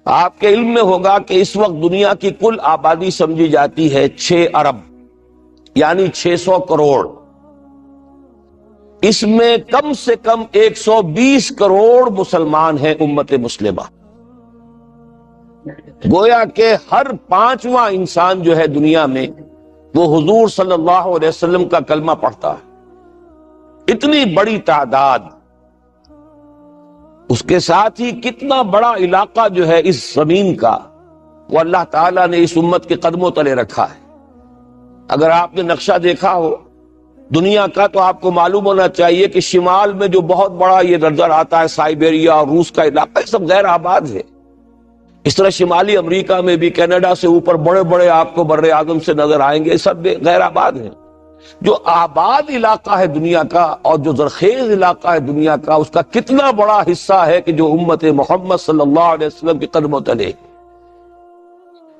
آپ کے علم میں ہوگا کہ اس وقت دنیا کی کل آبادی سمجھی جاتی ہے 6 ارب یعنی 600 کروڑ. اس میں کم سے کم 120 کروڑ مسلمان ہیں امت مسلمہ. گویا کہ ہر 5واں انسان جو ہے دنیا میں وہ حضور صلی اللہ علیہ وسلم کا کلمہ پڑھتا ہے. اتنی بڑی تعداد. اس کے ساتھ ہی کتنا بڑا علاقہ جو ہے اس زمین کا وہ اللہ تعالیٰ نے اس امت کے قدموں تلے رکھا ہے. اگر آپ نے نقشہ دیکھا ہو دنیا کا تو آپ کو معلوم ہونا چاہیے کہ شمال میں جو بہت بڑا یہ نظر آتا ہے سائبیریا اور روس کا علاقہ، یہ سب غیر آباد ہے. اس طرح شمالی امریکہ میں بھی کینیڈا سے اوپر بڑے بڑے آپ کو بر اعظم سے نظر آئیں گے، سب غیر آباد ہیں. جو آباد علاقہ ہے دنیا کا اور جو زرخیز علاقہ ہے دنیا کا، اس کا کتنا بڑا حصہ ہے کہ جو امت محمد صلی اللہ علیہ وسلم کے قدموں تلے.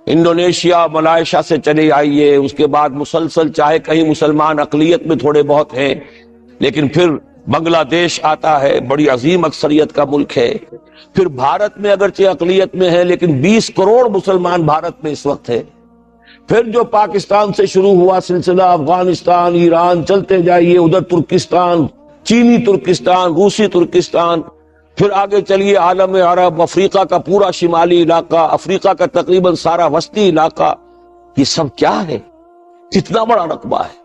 انڈونیشیا ملائیشیا سے چلے آئیے، اس کے بعد مسلسل چاہے کہیں مسلمان اقلیت میں تھوڑے بہت ہیں، لیکن پھر بنگلہ دیش آتا ہے، بڑی عظیم اکثریت کا ملک ہے. پھر بھارت میں اگرچہ اقلیت میں ہے لیکن 20 کروڑ مسلمان بھارت میں اس وقت ہے. پھر جو پاکستان سے شروع ہوا سلسلہ، افغانستان، ایران، چلتے جائیے ادھر ترکستان، چینی ترکستان، روسی ترکستان، پھر آگے چلیے عالم عرب، افریقہ کا پورا شمالی علاقہ، افریقہ کا تقریباً سارا وسطی علاقہ. یہ سب کیا ہے؟ کتنا بڑا رقبہ ہے.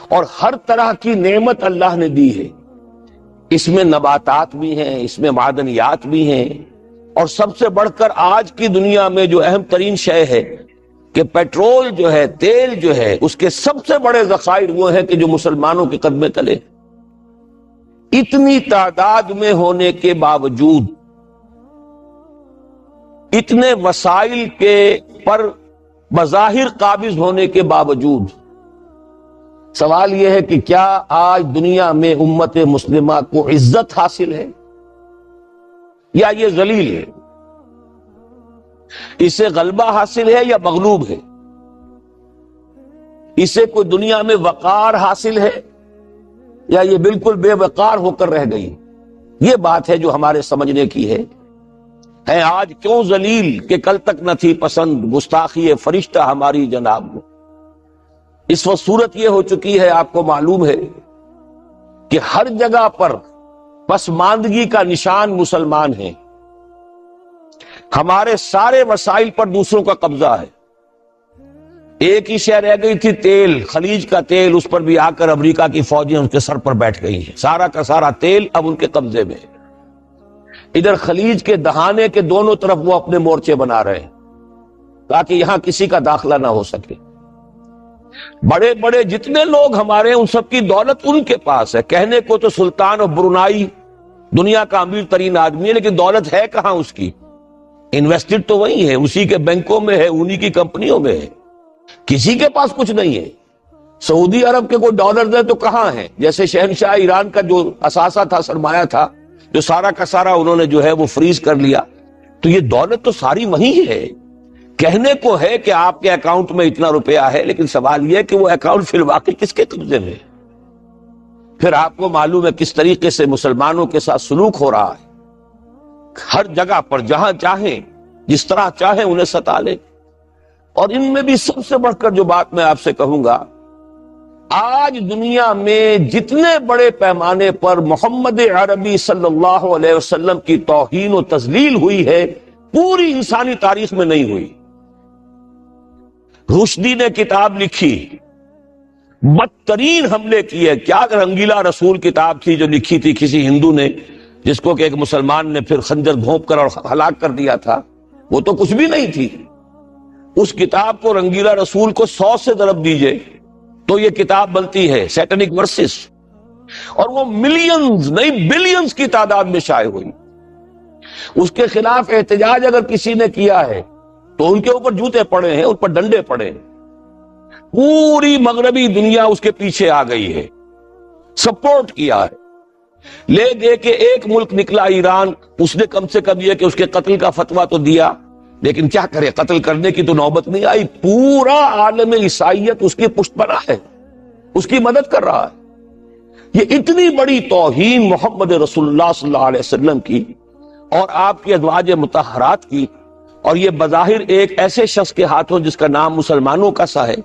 اور ہر طرح کی نعمت اللہ نے دی ہے. اس میں نباتات بھی ہیں، اس میں معدنیات بھی ہیں، اور سب سے بڑھ کر آج کی دنیا میں جو اہم ترین شے ہے کہ پیٹرول جو ہے، تیل جو ہے، اس کے سب سے بڑے ذخائر وہ ہیں کہ جو مسلمانوں کے قدمے تلے. اتنی تعداد میں ہونے کے باوجود، اتنے وسائل کے پر بظاہر قابض ہونے کے باوجود، سوال یہ ہے کہ کیا آج دنیا میں امت مسلمہ کو عزت حاصل ہے یا یہ ذلیل ہے؟ اسے غلبہ حاصل ہے یا مغلوب ہے؟ اسے کوئی دنیا میں وقار حاصل ہے یا یہ بالکل بے وقار ہو کر رہ گئی؟ یہ بات ہے جو ہمارے سمجھنے کی ہے. آج کیوں ذلیل کہ کل تک نہ تھی پسند گستاخی فرشتہ ہماری جناب میں. اس وقت صورت یہ ہو چکی ہے، آپ کو معلوم ہے کہ ہر جگہ پر پسماندگی کا نشان مسلمان ہیں. ہمارے سارے وسائل پر دوسروں کا قبضہ ہے. ایک ہی شے رہ گئی تھی، تیل، خلیج کا تیل، اس پر بھی آ کر امریکہ کی فوجیں ان کے سر پر بیٹھ گئی ہیں. سارا کا سارا تیل اب ان کے قبضے میں ہے. ادھر خلیج کے دہانے کے دونوں طرف وہ اپنے مورچے بنا رہے ہیں تاکہ یہاں کسی کا داخلہ نہ ہو سکے. بڑے بڑے جتنے لوگ ہمارے ہیں ان سب کی دولت ان کے پاس ہے. کہنے کو تو سلطان آف برونائی دنیا کا امیر ترین آدمی ہے، لیکن دولت ہے کہاں اس کی؟ انویسٹڈ تو وہی ہے، اسی کے بینکوں میں ہے، انہی کی کمپنیوں میں ہے. کسی کے پاس کچھ نہیں ہے. سعودی عرب کے کوئی ڈالر دے تو کہاں ہے؟ جیسے شہنشاہ ایران کا جو اثاثہ تھا، سرمایہ تھا، جو سارا کا سارا انہوں نے جو ہے وہ فریز کر لیا. تو یہ دولت تو ساری وہی ہے. کہنے کو ہے کہ آپ کے اکاؤنٹ میں اتنا روپیہ ہے، لیکن سوال یہ ہے کہ وہ اکاؤنٹ فی الواقع کس کے قبضے میں ہے؟ پھر آپ کو معلوم ہے کس طریقے سے مسلمانوں کے ساتھ سلوک ہو رہا ہے. ہر جگہ پر جہاں چاہیں، جس طرح چاہیں انہیں ستا لیں. اور ان میں بھی سب سے بڑھ کر جو بات میں آپ سے کہوں گا، آج دنیا میں جتنے بڑے پیمانے پر محمد عربی صلی اللہ علیہ وسلم کی توہین و تذلیل ہوئی ہے، پوری انسانی تاریخ میں نہیں ہوئی. رشدی نے کتاب لکھی، بدترین حملے کیے. کیا رنگیلا رسول کتاب تھی جو لکھی تھی کسی ہندو نے، جس کو کہ ایک مسلمان نے پھر خنجر گھونپ کر اور ہلاک کر دیا تھا. وہ تو کچھ بھی نہیں تھی. اس کتاب کو رنگیلا رسول کو 100 سے ضرب دیجئے تو یہ کتاب بنتی ہے، سیٹنک ورسز. اور وہ ملینز نہیں بلینز کی تعداد میں شائع ہوئی. اس کے خلاف احتجاج اگر کسی نے کیا ہے تو ان کے اوپر جوتے پڑے ہیں، ان پر ڈنڈے پڑے ہیں. پوری مغربی دنیا اس کے پیچھے آ گئی ہے، سپورٹ کیا ہے. لے دے کے ایک ملک نکلا ایران، اس نے کم سے کم یہ کہ اس کے قتل کا فتویٰ تو دیا، لیکن کیا کرے، قتل کرنے کی تو نوبت نہیں آئی. پورا عالم عیسائیت اس کی پشت بنا ہے، اس کی مدد کر رہا ہے. یہ اتنی بڑی توہین محمد رسول اللہ صلی اللہ علیہ وسلم کی اور آپ کی ازواج مطہرات کی اور یہ بظاہر ایک ایسے شخص کے ہاتھوں جس کا نام مسلمانوں کا سا ہے،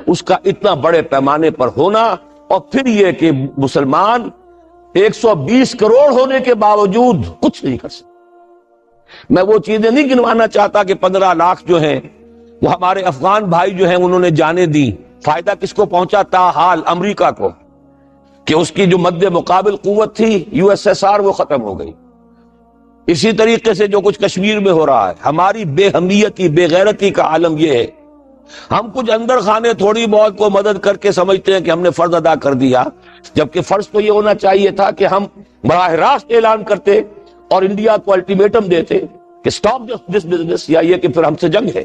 اس کا اتنا بڑے پیمانے پر ہونا، اور پھر یہ کہ مسلمان 120 کروڑ ہونے کے باوجود کچھ نہیں کر سکتے۔ میں وہ چیزیں نہیں گنوانا چاہتا کہ 15 لاکھ جو ہیں وہ ہمارے افغان بھائی جو ہیں انہوں نے جانیں دی، فائدہ کس کو پہنچا؟ تاحال امریکہ کو، کہ اس کی جو مد مقابل قوت تھی USSR وہ ختم ہو گئی۔ اسی طریقے سے جو کچھ کشمیر میں ہو رہا ہے، ہماری بے ہمیتی، بے غیرتی کا عالم یہ ہے، ہم کچھ اندر خانے تھوڑی بہت کو مدد کر کے سمجھتے ہیں کہ ہم نے فرض ادا کر دیا، جبکہ فرض تو یہ ہونا چاہیے تھا کہ ہم براہ راست اعلان کرتے اور انڈیا کو الٹیمیٹم دیتے کہ سٹاپ دس بزنس، یا یہ کہ پھر ہم سے جنگ ہے۔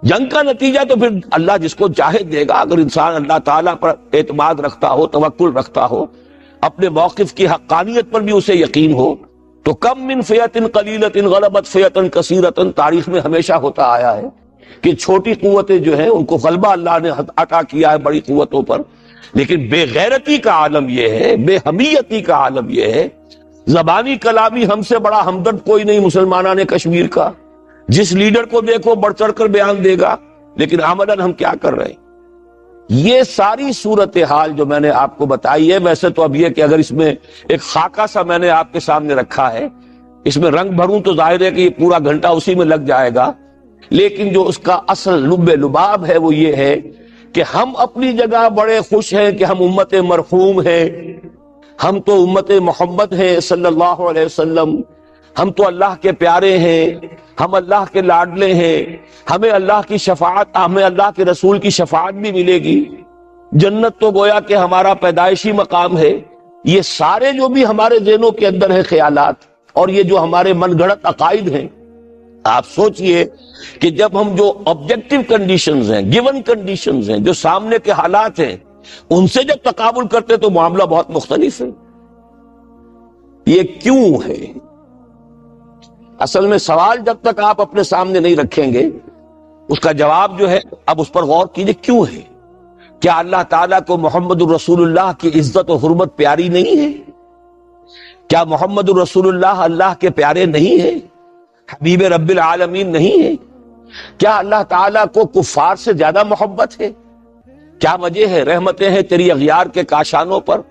جنگ کا نتیجہ تو پھر اللہ جس کو چاہے دے گا، اگر انسان اللہ تعالیٰ پر اعتماد رکھتا ہو، توکل رکھتا ہو، اپنے موقف کی حقانیت پر بھی اسے یقین ہو، تو کم من فیۃ قلیلۃ غلبت فیۃ کثیرۃ، تاریخ میں ہمیشہ ہوتا آیا ہے کہ چھوٹی قوتیں جو ہیں ان کو غلبہ اللہ نے عطا کیا ہے بڑی قوتوں پر، لیکن بے غیرتی کا عالم یہ ہے، بے حمیتی کا عالم یہ ہے، زبانی کلامی ہم سے بڑا ہمدرد کوئی نہیں مسلمانان کشمیر کا، جس لیڈر کو دیکھو بڑھ چڑھ کر بیان دے گا، لیکن عملاً ہم کیا کر رہے ہیں؟ یہ ساری صورتحال جو میں نے آپ کو بتائی ہے، ویسے تو اب یہ کہ اگر اس میں ایک خاکہ سا میں نے آپ کے سامنے رکھا ہے، اس میں رنگ بھروں تو ظاہر ہے کہ یہ پورا گھنٹہ اسی میں لگ جائے گا، لیکن جو اس کا اصل لب لباب ہے وہ یہ ہے کہ ہم اپنی جگہ بڑے خوش ہیں کہ ہم امت مرحوم ہیں، ہم تو امت محمد ہیں صلی اللہ علیہ وسلم، ہم تو اللہ کے پیارے ہیں، ہم اللہ کے لاڈلے ہیں، ہمیں اللہ کی شفاعت، ہمیں اللہ کے رسول کی شفاعت بھی ملے گی، جنت تو گویا کہ ہمارا پیدائشی مقام ہے۔ یہ سارے جو بھی ہمارے ذہنوں کے اندر ہیں خیالات، اور یہ جو ہمارے من گھڑت عقائد ہیں، آپ سوچئے کہ جب ہم جو آبجیکٹیو کنڈیشنز ہیں، گیون کنڈیشنز ہیں، جو سامنے کے حالات ہیں، ان سے جب تقابل کرتے تو معاملہ بہت مختلف ہے۔ یہ کیوں ہے؟ اصل میں سوال جب تک آپ اپنے سامنے نہیں رکھیں گے، اس کا جواب جو ہے اب اس پر غور کیجئے، کیوں ہے؟ کیا اللہ تعالیٰ کو محمد الرسول اللہ کی عزت و حرمت پیاری نہیں ہے؟ کیا محمد الرسول اللہ اللہ کے پیارے نہیں ہیں؟ حبیب رب العالمین نہیں ہے؟ کیا اللہ تعالیٰ کو کفار سے زیادہ محبت ہے؟ کیا وجہ ہے؟ رحمتیں ہیں تیری اغیار کے کاشانوں پر،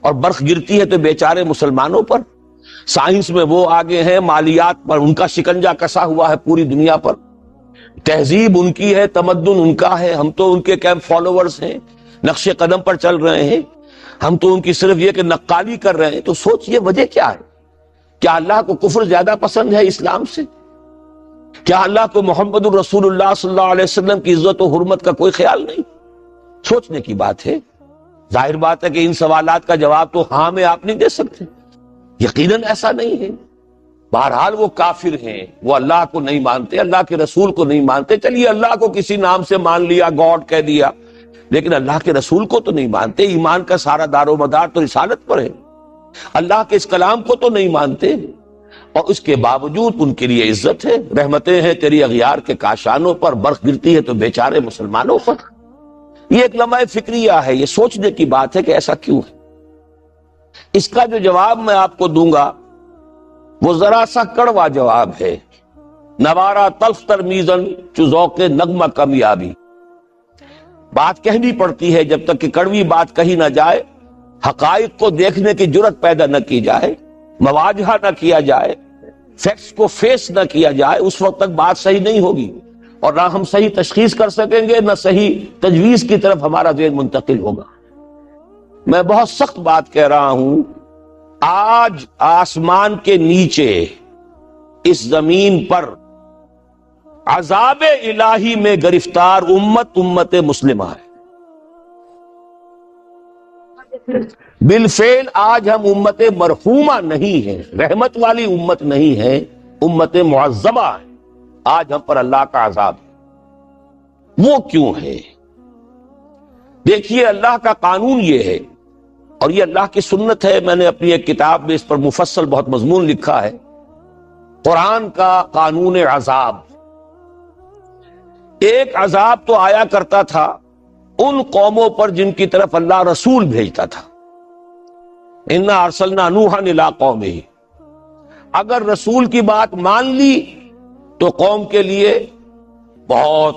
اور برف گرتی ہے تو بیچارے مسلمانوں پر۔ سائنس میں وہ آگے ہیں، مالیات پر ان کا شکنجہ کسا ہوا ہے پوری دنیا پر، تہذیب ان کی ہے، تمدن ان کا ہے، ہم تو ان کے کیمپ فالوورز ہیں، نقش قدم پر چل رہے ہیں، ہم تو ان کی صرف یہ کہ نقالی کر رہے ہیں۔ تو سوچئے وجہ کیا ہے؟ کیا اللہ کو کفر زیادہ پسند ہے اسلام سے؟ کیا اللہ کو محمد الرسول اللہ صلی اللہ علیہ وسلم کی عزت و حرمت کا کوئی خیال نہیں؟ سوچنے کی بات ہے۔ ظاہر بات ہے کہ ان سوالات کا جواب تو ہاں میں آپ نہیں دے سکتے، یقیناً ایسا نہیں ہے۔ بہرحال وہ کافر ہیں، وہ اللہ کو نہیں مانتے، اللہ کے رسول کو نہیں مانتے، چلیے اللہ کو کسی نام سے مان لیا، گاڈ کہہ دیا، لیکن اللہ کے رسول کو تو نہیں مانتے۔ ایمان کا سارا دار و مدار تو رسالت پر ہے، اللہ کے اس کلام کو تو نہیں مانتے، اور اس کے باوجود ان کے لیے عزت ہے، رحمتیں ہیں تیری اغیار کے کاشانوں پر، برف گرتی ہے تو بیچارے مسلمانوں پر۔ یہ ایک لمحہ فکریہ ہے، یہ سوچنے کی بات ہے کہ ایسا کیوں ہے۔ اس کا جو جواب میں آپ کو دوں گا وہ ذرا سا کڑوا جواب ہے، نوارا تلخ ترمیزن چو ذوق نغمہ کمیابی۔ بات کہنی پڑتی ہے، جب تک کہ کڑوی بات کہی نہ جائے، حقائق کو دیکھنے کی جرت پیدا نہ کی جائے، مواجہہ نہ کیا جائے، فیکٹس کو فیس نہ کیا جائے، اس وقت تک بات صحیح نہیں ہوگی، اور نہ ہم صحیح تشخیص کر سکیں گے، نہ صحیح تجویز کی طرف ہمارا ذہن منتقل ہوگا۔ میں بہت سخت بات کہہ رہا ہوں، آج آسمان کے نیچے اس زمین پر عذاب الہی میں گرفتار امت مسلمہ ہے۔ بالفعل آج ہم امت مرحومہ نہیں ہیں، رحمت والی امت نہیں ہے، امت معذبہ ہے۔ آج ہم پر اللہ کا عذاب ہے۔ وہ کیوں ہے؟ دیکھیے، اللہ کا قانون یہ ہے، اور یہ اللہ کی سنت ہے، میں نے اپنی ایک کتاب میں اس پر مفصل بہت مضمون لکھا ہے، قرآن کا قانون عذاب۔ ایک عذاب تو آیا کرتا تھا ان قوموں پر جن کی طرف اللہ رسول بھیجتا تھا، اِنَّا أَرْسَلْنَا نُوحًا إِلَىٰ قَوْمِهِ۔ اگر رسول کی بات مان لی تو قوم کے لیے بہت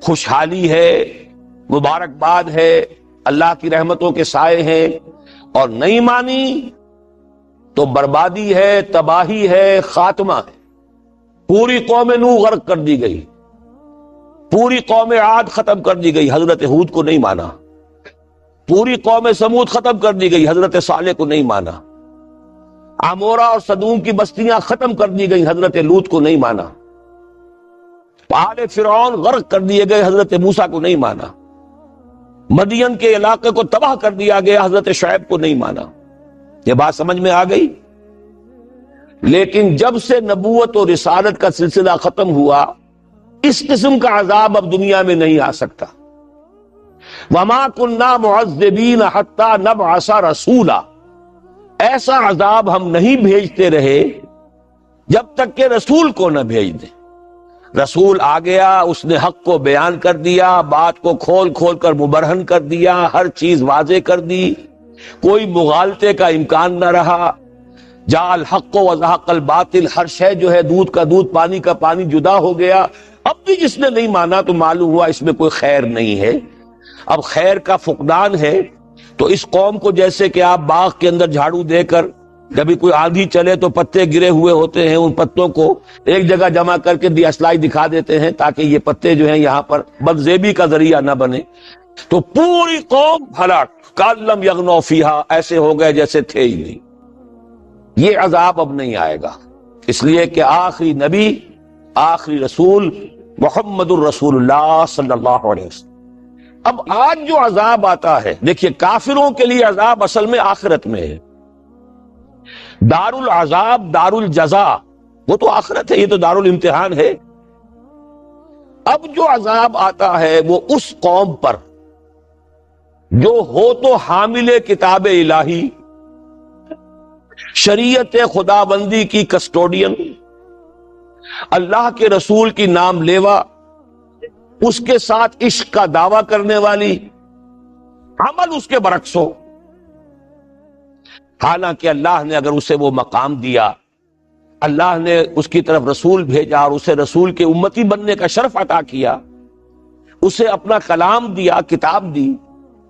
خوشحالی ہے، مبارکباد ہے، اللہ کی رحمتوں کے سائے ہیں، اور نہیں مانی تو بربادی ہے، تباہی ہے، خاتمہ ہے۔ پوری قوم نوح غرق کر دی گئی، پوری قوم عاد ختم کر دی گئی، حضرت ہود کو نہیں مانا۔ پوری قوم سمود ختم کر دی گئی، حضرت صالح کو نہیں مانا۔ عمورہ اور صدوم کی بستیاں ختم کر دی گئی، حضرت لوط کو نہیں مانا۔ آل فرعون غرق کر دیے گئے، حضرت موسیٰ کو نہیں مانا۔ مدین کے علاقے کو تباہ کر دیا گیا، حضرت شعیب کو نہیں مانا۔ یہ بات سمجھ میں آ گئی؟ لیکن جب سے نبوت اور رسالت کا سلسلہ ختم ہوا، اس قسم کا عذاب اب دنیا میں نہیں آ سکتا۔ وَمَا كُنَّا مُعَذِّبِينَ حَتَّى نَبْعَثَ رَسُولًا، ایسا عذاب ہم نہیں بھیجتے رہے جب تک کہ رسول کو نہ بھیج دیں۔ رسول آ گیا، اس نے حق کو بیان کر دیا، بات کو کھول کھول کر مبرہن کر دیا، ہر چیز واضح کر دی، کوئی مغالطے کا امکان نہ رہا۔ جاء الحق وزهق الباطل، ہر شے جو ہے دودھ کا دودھ، پانی کا پانی جدا ہو گیا۔ اب بھی جس نے نہیں مانا تو معلوم ہوا اس میں کوئی خیر نہیں ہے، اب خیر کا فقدان ہے۔ تو اس قوم کو جیسے کہ آپ باغ کے اندر جھاڑو دے کر، جبھی کوئی آندھی چلے تو پتے گرے ہوئے ہوتے ہیں، ان پتوں کو ایک جگہ جمع کر کے دیاسلائی دکھا دیتے ہیں تاکہ یہ پتے جو ہیں یہاں پر بدزیبی کا ذریعہ نہ بنے، تو پوری قوم ہلاک، کأن لم یغنوا فیہا، ایسے ہو گئے جیسے تھے ہی نہیں۔ یہ عذاب اب نہیں آئے گا، اس لیے کہ آخری نبی، آخری رسول محمد الرسول اللہ صلی اللہ علیہ وسلم۔ اب آج جو عذاب آتا ہے، دیکھیے کافروں کے لیے عذاب اصل میں آخرت میں ہے۔ دار العذاب، دار الجزا، وہ تو آخرت ہے، یہ تو دار الامتحان ہے۔ اب جو عذاب آتا ہے وہ اس قوم پر جو ہو تو حامل کتاب الہی، شریعت خدا بندی کی کسٹوڈین، اللہ کے رسول کی نام لیوا، اس کے ساتھ عشق کا دعویٰ کرنے والی، عمل اس کے برعکس ہو۔ حالانکہ اللہ نے اگر اسے وہ مقام دیا، اللہ نے اس کی طرف رسول بھیجا اور اسے رسول کے امتی بننے کا شرف عطا کیا، اسے اپنا کلام دیا، کتاب دی،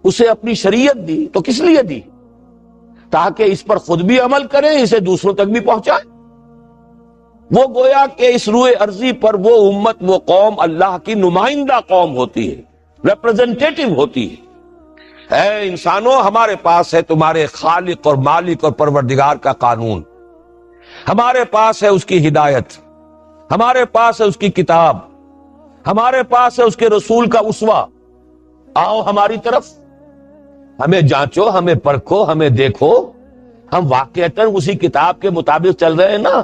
اسے اپنی شریعت دی، تو کس لیے دی؟ تاکہ اس پر خود بھی عمل کریں، اسے دوسروں تک بھی پہنچائیں۔ وہ گویا کہ اس روئے ارضی پر وہ امت، وہ قوم اللہ کی نمائندہ قوم ہوتی ہے، ریپرزنٹیٹو ہوتی ہے۔ اے انسانوں، ہمارے پاس ہے تمہارے خالق اور مالک اور پروردگار کا قانون، ہمارے پاس ہے اس کی ہدایت، ہمارے پاس ہے اس کی کتاب، ہمارے پاس ہے اس کے رسول کا اسوہ۔ آؤ ہماری طرف، ہمیں جانچو، ہمیں پرکھو، ہمیں دیکھو، ہم واقعتاً اسی کتاب کے مطابق چل رہے ہیں نا؟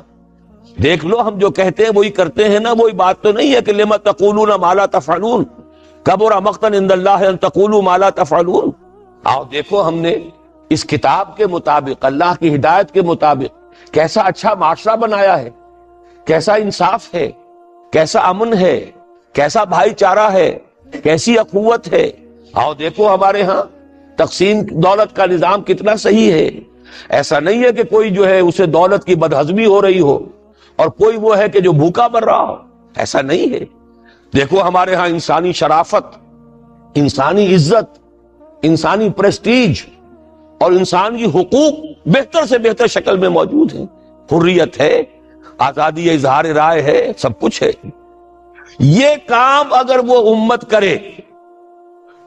دیکھ لو، ہم جو کہتے ہیں وہی کرتے ہیں نا؟ وہی بات تو نہیں ہے کہ لما تقولون ما لا تفعلون، کبر مقتا عند اللہ ان تقولوا ما لا تفعلون۔ آؤ دیکھو، ہم نے اس کتاب کے مطابق، اللہ کی ہدایت کے مطابق کیسا اچھا معاشرہ بنایا ہے، کیسا انصاف ہے، کیسا امن ہے، کیسا بھائی چارہ ہے، کیسی اخوت ہے۔ آؤ دیکھو ہمارے ہاں تقسیم دولت کا نظام کتنا صحیح ہے۔ ایسا نہیں ہے کہ کوئی جو ہے اسے دولت کی بدہضمی ہو رہی ہو اور کوئی وہ ہے کہ جو بھوکا مر رہا ہو، ایسا نہیں ہے۔ دیکھو ہمارے ہاں انسانی شرافت، انسانی عزت، انسانی پریسٹیج اور انسانی حقوق بہتر سے بہتر شکل میں موجود ہیں، حریت ہے، آزادی اظہار رائے ہے، سب کچھ ہے۔ یہ کام اگر وہ امت کرے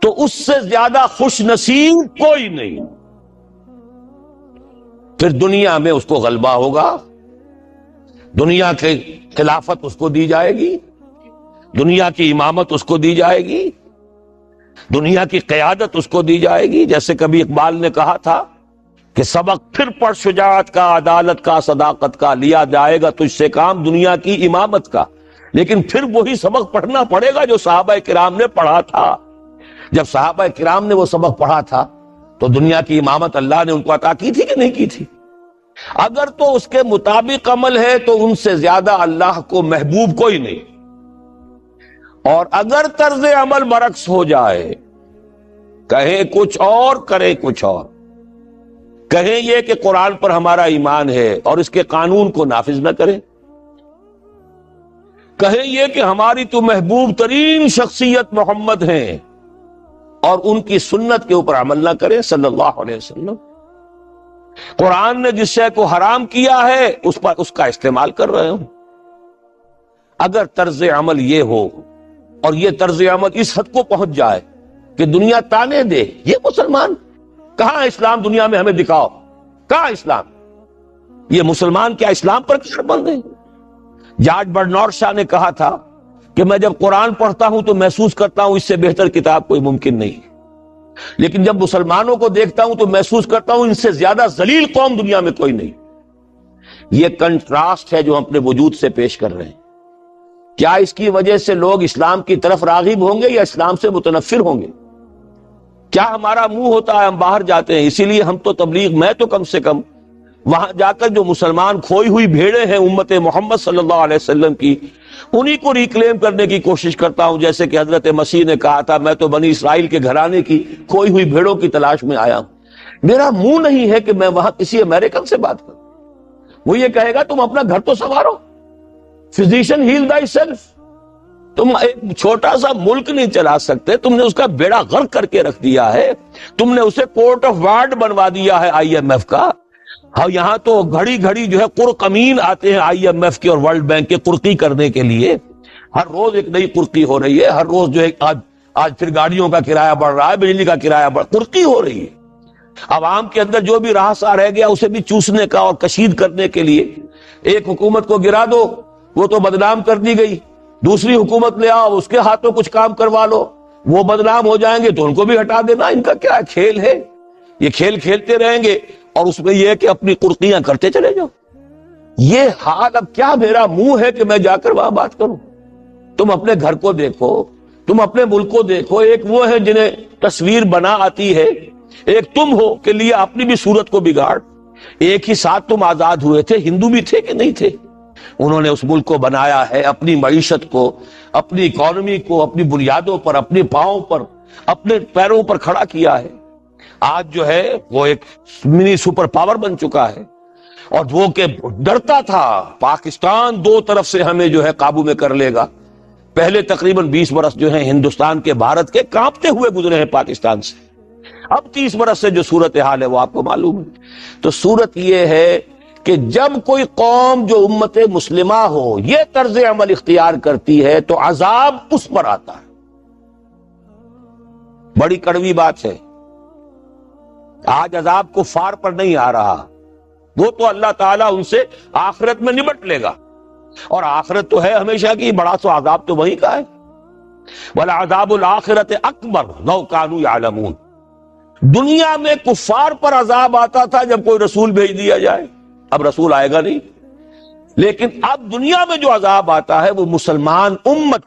تو اس سے زیادہ خوش نصیب کوئی نہیں۔ پھر دنیا میں اس کو غلبہ ہوگا، دنیا کی خلافت اس کو دی جائے گی، دنیا کی امامت اس کو دی جائے گی، دنیا کی قیادت اس کو دی جائے گی۔ جیسے کبھی اقبال نے کہا تھا کہ سبق پھر پڑھ شجاعت کا، عدالت کا، صداقت کا، لیا جائے گا تجھ سے کام دنیا کی امامت کا۔ لیکن پھر وہی سبق پڑھنا پڑے گا جو صحابہ کرام نے پڑھا تھا۔ جب صحابہ کرام نے وہ سبق پڑھا تھا تو دنیا کی امامت اللہ نے ان کو عطا کی تھی کہ نہیں کی تھی؟ اگر تو اس کے مطابق عمل ہے تو ان سے زیادہ اللہ کو محبوب کوئی نہیں، اور اگر طرز عمل برعکس ہو جائے، کہیں کچھ اور کرے کچھ اور، کہیں یہ کہ قرآن پر ہمارا ایمان ہے اور اس کے قانون کو نافذ نہ کرے، کہیں یہ کہ ہماری تو محبوب ترین شخصیت محمد ہیں اور ان کی سنت کے اوپر عمل نہ کریں صلی اللہ علیہ وسلم. قرآن نے جس شے کو حرام کیا ہے اس کا استعمال کر رہے ہوں. اگر طرز عمل یہ ہو اور یہ طرز عمل اس حد کو پہنچ جائے کہ دنیا تانے دے یہ مسلمان کہاں اسلام، دنیا میں ہمیں دکھاؤ کہاں اسلام، یہ مسلمان کیا اسلام پر کیا بند ہیں؟ جارج برنارڈ شاہ نے کہا تھا کہ میں جب قرآن پڑھتا ہوں تو محسوس کرتا ہوں اس سے بہتر کتاب کوئی ممکن نہیں، لیکن جب مسلمانوں کو دیکھتا ہوں تو محسوس کرتا ہوں ان سے زیادہ ذلیل قوم دنیا میں کوئی نہیں. یہ کنٹراسٹ ہے جو ہم اپنے وجود سے پیش کر رہے ہیں. کیا اس کی وجہ سے لوگ اسلام کی طرف راغب ہوں گے یا اسلام سے متنفر ہوں گے؟ کیا ہمارا منہ ہوتا ہے ہم باہر جاتے ہیں؟ اسی لیے ہم تو تبلیغ، میں تو کم سے کم وہاں جا کر جو مسلمان کھوئی ہوئی بھیڑیں ہیں امت محمد صلی اللہ علیہ وسلم کی، انہی کو ریکلیم کرنے کی کوشش کرتا ہوں. جیسے کہ حضرت مسیح نے کہا تھا میں تو بنی اسرائیل کے گھرانے کی کھوئی ہوئی بھیڑوں کی تلاش میں آیا ہوں. میرا منہ نہیں ہے کہ میں وہاں کسی امریکن سے بات کروں. وہ یہ کہے گا تم اپنا گھر تو سنوارو، فزیشین ہیل تھائی سیلف. تم ایک چھوٹا سا ملک نہیں چلا سکتے، تم نے اس کا بیڑا غرق کر کے رکھ دیا ہے. تم نے اسے کورٹ آف وارڈ بنوا دیا ہے IMF کا. ہاں یہاں تو گھڑی گھڑی جو ہے قرقمین آتے ہیں IMF کے اور ورلڈ بینک کے قرقی کرنے کے لیے. ہر روز ایک نئی قرقی ہو رہی ہے، ہر روز جو ہے آج پھر گاڑیوں کا کرایہ بڑھ رہا ہے، بجلی کا کرایہ قرقی ہو رہی ہے. عوام کے اندر جو بھی راہ رہ گیا اسے بھی چوسنے کا اور کشید کرنے کے لیے. ایک حکومت کو گرا دو وہ تو بدنام کر دی گئی، دوسری حکومت لے آؤ اس کے ہاتھوں کچھ کام کروا لو، وہ بدنام ہو جائیں گے تو ان کو بھی ہٹا دینا. ان کا کیا کھیل ہے؟ یہ کھیل کھیلتے رہیں گے اور اس میں یہ ہے کہ اپنی قرقیاں کرتے چلے جاؤ. یہ حال اب کیا میرا منہ ہے کہ میں جا کر وہاں بات کروں؟ تم اپنے گھر کو دیکھو، تم اپنے ملک کو دیکھو. ایک وہ ہے جنہیں تصویر بنا آتی ہے، ایک تم ہو کہ لیے اپنی بھی صورت کو بگاڑ. ایک ہی ساتھ تم آزاد ہوئے تھے، ہندو بھی تھے کہ نہیں تھے. انہوں نے اس ملک کو بنایا ہے، اپنی معیشت کو، اپنی اکانومی کو اپنی بنیادوں پر، اپنے پاؤں پر، اپنے پیروں پر کھڑا کیا ہے. آج جو ہے وہ ایک منی سپر پاور بن چکا ہے. اور وہ کہ ڈرتا تھا پاکستان دو طرف سے ہمیں جو ہے قابو میں کر لے گا. پہلے تقریباً 20 برس جو ہیں ہندوستان کے، بھارت کے کانپتے ہوئے گزرے ہیں پاکستان سے. اب 30 برس سے جو صورتحال ہے وہ آپ کو معلوم ہے. تو صورت یہ ہے کہ جب کوئی قوم جو امت مسلمہ ہو یہ طرز عمل اختیار کرتی ہے تو عذاب اس پر آتا ہے. بڑی کڑوی بات ہے. آج عذاب کفار پر نہیں آ رہا، وہ تو اللہ تعالیٰ ان سے آخرت میں نمٹ لے گا، اور آخرت تو ہے ہمیشہ کی، بڑا سو عذاب تو وہی کا ہے. وَلَعَذَابُ الْآخِرَةِ أَكْبَرُ لَوْ كَانُوا يَعْلَمُونَ. دنیا میں کفار پر عذاب آتا تھا جب کوئی رسول بھیج دیا جائے، اب رسول آئے گا نہیں. لیکن اب دنیا میں جو عذاب آتا ہے وہ مسلمان امت